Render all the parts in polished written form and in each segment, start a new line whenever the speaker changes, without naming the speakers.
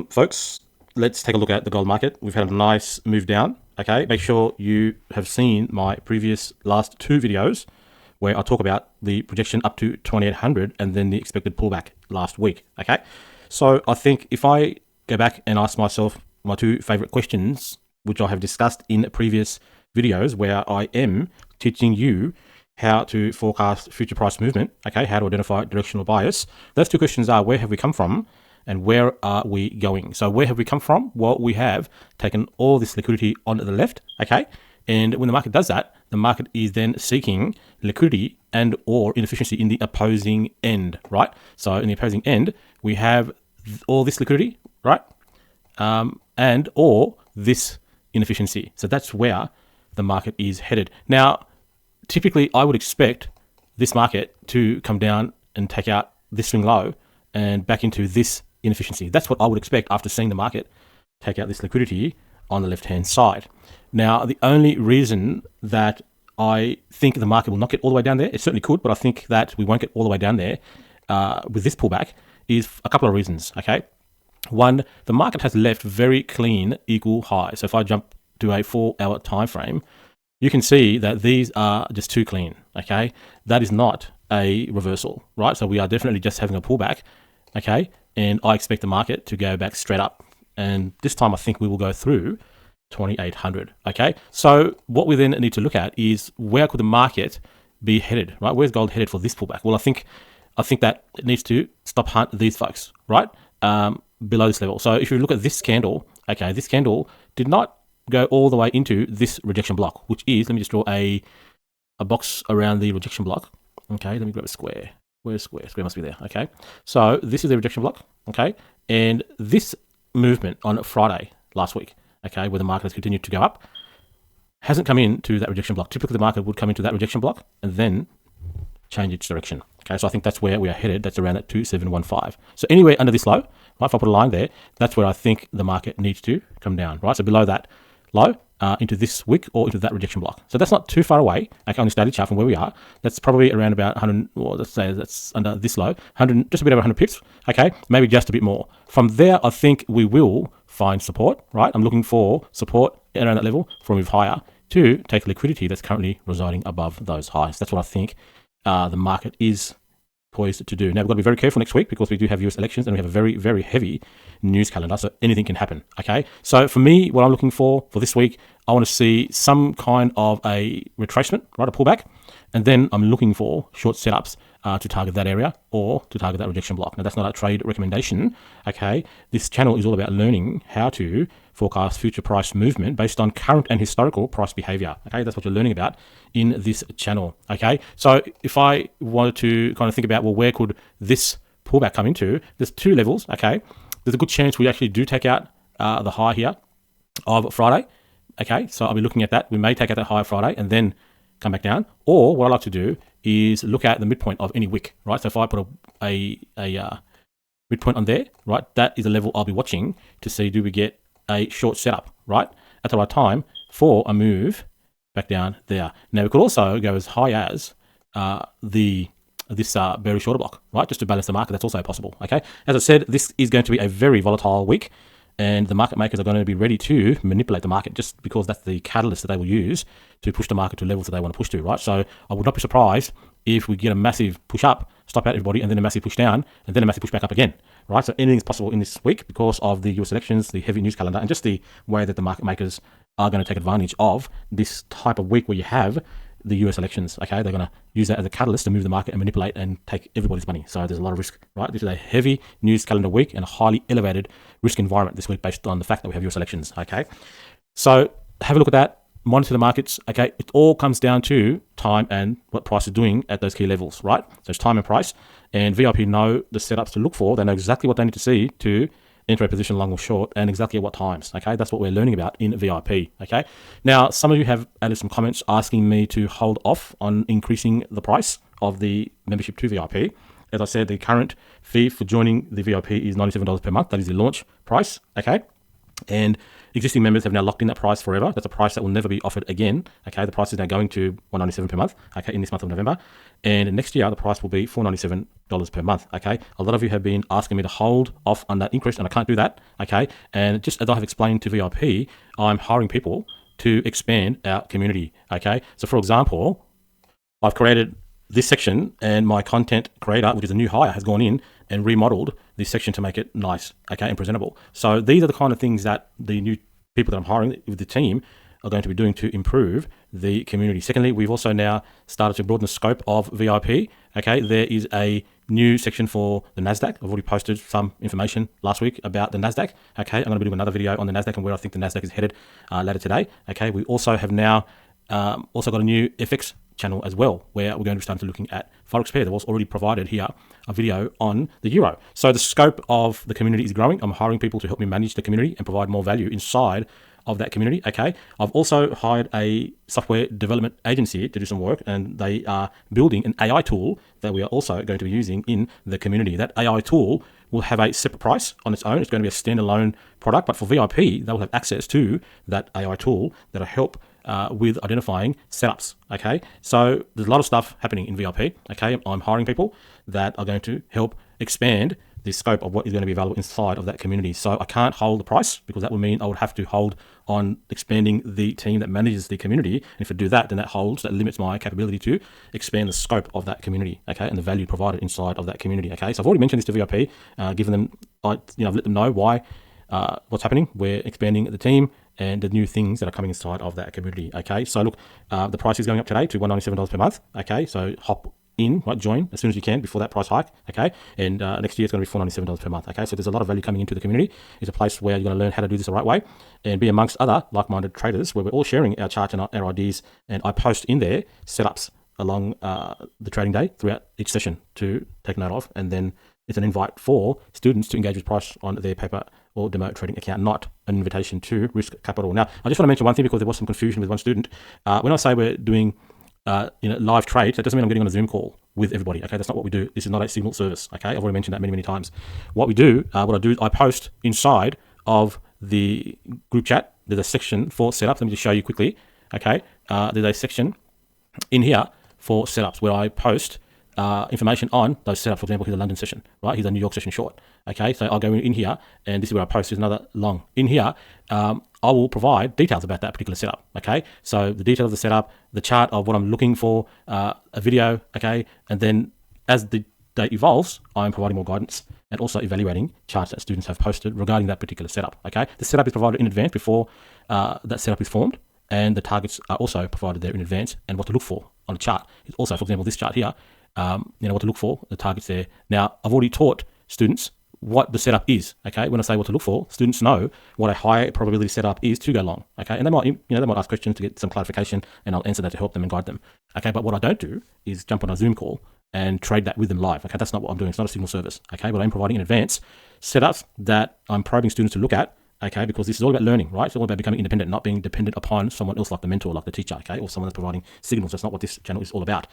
Folks, let's take a look at the gold market. We've had a nice move down. Okay, make sure you have seen my previous last two videos where I talk about the projection up to 2800 and then the expected pullback last week. Okay, so I think if I go back and ask myself my two favorite questions, which I have discussed in previous videos where I am teaching you how to forecast future price movement, okay, how to identify directional bias. Those two questions are, where have we come from and where are we going? So where have we come from? Well, we have taken all this liquidity on the left, okay? And when the market does that, the market is then seeking liquidity and or inefficiency in the opposing end, right? So in the opposing end, we have all this liquidity, right? And or this inefficiency. So that's where the market is headed. Now, typically, I would expect this market to come down and take out this swing low and back into this inefficiency. That's what I would expect after seeing the market take out this liquidity on the left-hand side. Now, the only reason that I think the market will not get all the way down there, it certainly could, but I think that we won't get all the way down there with this pullback is a couple of reasons, okay? One, the market has left very clean equal highs. So if I jump to a 4-hour time frame, you can see that these are just too clean, okay? That is not a reversal, right? So we are definitely just having a pullback, okay? And I expect the market to go back straight up. And this time I think we will go through 2800, okay? So what we then need to look at is where could the market be headed, right? Where's gold headed for this pullback? Well, I think that it needs to stop hunt these folks, right? Below this level. So if you look at this candle, okay, this candle did not go all the way into this rejection block, which is, let me just draw a box around the rejection block. Okay, let me grab a square. Where's square? Square must be there. Okay, so this is the rejection block. Okay, and this movement on Friday last week, okay, where the market has continued to go up, hasn't come into that rejection block. Typically, the market would come into that rejection block and then change its direction. Okay, so I think that's where we are headed. That's around that 2715. So anywhere under this low, right, if I put a line there, that's where I think the market needs to come down, right? So below that low, into this wick or into that rejection block. So that's not too far away, okay, on the daily chart from where we are. That's probably around about 100, or let's say that's under this low, 100, just a bit over 100 pips, okay, maybe just a bit more. From there, I think we will find support, right? I'm looking for support around that level for a move higher to take liquidity that's currently residing above those highs. That's what I think the market is poised to do. Now, we've got to be very careful next week because we do have US elections and we have a very, very heavy news calendar, so anything can happen, okay? So for me, what I'm looking for this week, I want to see some kind of a retracement, right, a pullback, and then I'm looking for short setups to target that area or to target that rejection block. Now, that's not a trade recommendation, okay? This channel is all about learning how to forecast future price movement based on current and historical price behavior, okay? That's what you're learning about in this channel, okay? So if I wanted to kind of think about, well, where could this pullback come into? There's two levels, okay? There's a good chance we actually do take out the high here of Friday, okay? So I'll be looking at that. We may take out that high of Friday and then come back down. Or what I like to do is look at the midpoint of any wick, right? So if I put a midpoint on there, right, that is a level I'll be watching to see, do we get a short setup, right, at the right time for a move back down there. Now, we could also go as high as this bearish order block, right, just to balance the market. That's also possible, okay? As I said, this is going to be a very volatile week, and the market makers are going to be ready to manipulate the market just because that's the catalyst that they will use to push the market to levels that they want to push to, right? So I would not be surprised if we get a massive push up, stop out everybody, and then a massive push down, and then a massive push back up again, right? So anything is possible in this week because of the US elections, the heavy news calendar, and just the way that the market makers are going to take advantage of this type of week where you have the US elections, okay? They're going to use that as a catalyst to move the market and manipulate and take everybody's money. So there's a lot of risk, right? This is a heavy news calendar week and a highly elevated risk environment this week based on the fact that we have US elections, okay? So have a look at that, monitor the markets, okay? It all comes down to time and what price is doing at those key levels, right? So it's time and price, and VIP know the setups to look for. They know exactly what they need to see to enter a position long or short, and exactly at what times, okay? That's what we're learning about in VIP, okay? Now, some of you have added some comments asking me to hold off on increasing the price of the membership to VIP. As I said, the current fee for joining the VIP is $97 per month. That is the launch price, okay? And existing members have now locked in that price forever. That's a price that will never be offered again. Okay, the price is now going to $197 per month. Okay, in this month of November, and next year the price will be $497 per month. Okay, a lot of you have been asking me to hold off on that increase, and I can't do that. Okay, and just as I have explained to VIP, I'm hiring people to expand our community. Okay, so for example, I've created this section, and my content creator, which is a new hire, has gone in and remodeled this section to make it nice, okay, and presentable. So these are the kind of things that the new people that I'm hiring with the team are going to be doing to improve the community. Secondly, we've also now started to broaden the scope of VIP. Okay, there is a new section for the NASDAQ. I've already posted some information last week about the NASDAQ. Okay, I'm going to be doing another video on the NASDAQ and where I think the NASDAQ is headed later today. Okay, we also have now also got a new FX channel as well, where we're going to be starting to looking at forex pairs. I've also already provided here a video on the euro. So the scope of the community is growing. I'm hiring people to help me manage the community and provide more value inside of that community. Okay, I've also hired a software development agency to do some work, and they are building an AI tool that we are also going to be using in the community. That AI tool will have a separate price on its own. It's going to be a standalone product, but for VIP, they will have access to that AI tool that'll help with identifying setups. Okay, so there's a lot of stuff happening in VIP. Okay, I'm hiring people that are going to help expand the scope of what is going to be available inside of that community. So I can't hold the price, because that would mean I would have to hold on expanding the team that manages the community. And if I do that, then that limits my capability to expand the scope of that community, okay, and the value provided inside of that community. Okay, so I've already mentioned this to VIP, given them, I've let them know why, what's happening. We're expanding the team and the new things that are coming inside of that community. Okay, so look, the price is going up today to $197 per month. Okay, so hop in, right, join as soon as you can before that price hike. Okay, and next year it's going to be $497 per month. Okay, so there's a lot of value coming into the community. It's a place where you're going to learn how to do this the right way and be amongst other like-minded traders, where we're all sharing our charts and our ideas. And I post in there setups along the trading day throughout each session to take note of, and then it's an invite for students to engage with price on their paper or demo trading account, not an invitation to risk capital. Now, I just want to mention one thing, because there was some confusion with one student. When I say we're doing live trades, that doesn't mean I'm getting on a Zoom call with everybody. Okay, that's not what we do. This is not a signal service. Okay, I've already mentioned that many times. What I do is I post inside of the group chat. There's a section for setups. Let me just show you quickly. Okay, there's a section in here for setups where I post information on those setups. For example, here's a London session, right? Here's a New York session short. Okay, so I'll go in here, and this is where I post. There's another long in here. I will provide details about that particular setup. Okay, so the detail of the setup, the chart of what I'm looking for, a video. Okay, and then as the day evolves, I'm providing more guidance and also evaluating charts that students have posted regarding that particular setup. Okay, the setup is provided in advance before that setup is formed, and the targets are also provided there in advance, and what to look for on the chart is also, for example, this chart here. What to look for, the targets there. Now, I've already taught students what the setup is. Okay, when I say what to look for, students know what a high probability setup is to go long. Okay, and they might ask questions to get some clarification, and I'll answer that to help them and guide them. Okay, but what I don't do is jump on a Zoom call and trade that with them live. Okay, that's not what I'm doing. It's not a signal service. Okay, but I'm providing in advance setups that I'm probing students to look at. Okay, because this is all about learning, right? It's all about becoming independent, not being dependent upon someone else like the mentor, like the teacher. Okay, or someone that's providing signals. That's not what this channel is all about.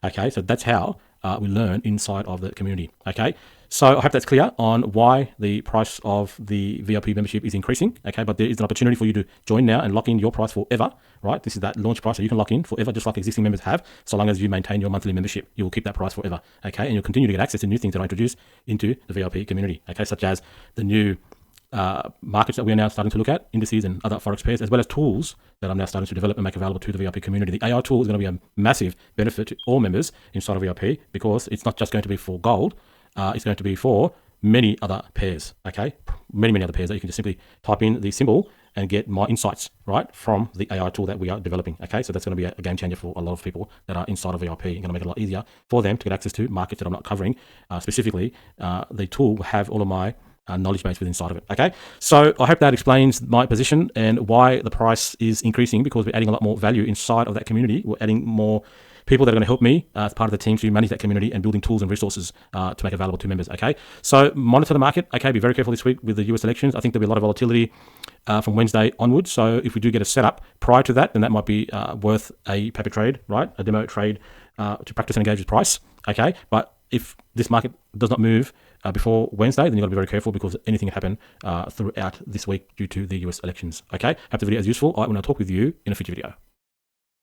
Okay, so that's how we learn inside of the community. Okay, so I hope that's clear on why the price of the VIP membership is increasing. Okay, but there is an opportunity for you to join now and lock in your price forever, right? This is that launch price, so you can lock in forever, just like existing members have, so long as you maintain your monthly membership. You will keep that price forever. Okay, and you'll continue to get access to new things that I introduce into the VIP community. Okay, such as the new markets that we are now starting to look at, indices and other forex pairs, as well as tools that I'm now starting to develop and make available to the VIP community. The AI tool is going to be a massive benefit to all members inside of VIP, because it's not just going to be for gold, it's going to be for many other pairs. Okay, many other pairs that you can just simply type in the symbol and get my insights right from the AI tool that we are developing. Okay, so that's going to be a game changer for a lot of people that are inside of VIP. It's going to make it a lot easier for them to get access to markets that I'm not covering. Specifically, the tool will have all of my knowledge base within inside of it. Okay, so I hope that explains my position and why the price is increasing, because we're adding a lot more value inside of that community. We're adding more people that are going to help me as part of the team to manage that community and building tools and resources to make available to members. Okay, so monitor the market. Okay, be very careful this week with the US elections. I think there'll be a lot of volatility from Wednesday onwards. So if we do get a setup prior to that, then that might be worth a paper trade, right? A demo trade to practice and engage with price. Okay, but if this market does not move before Wednesday, then you've got to be very careful because anything can happen throughout this week due to the US elections. Okay, hope the video is useful. I will now talk with you in a future video.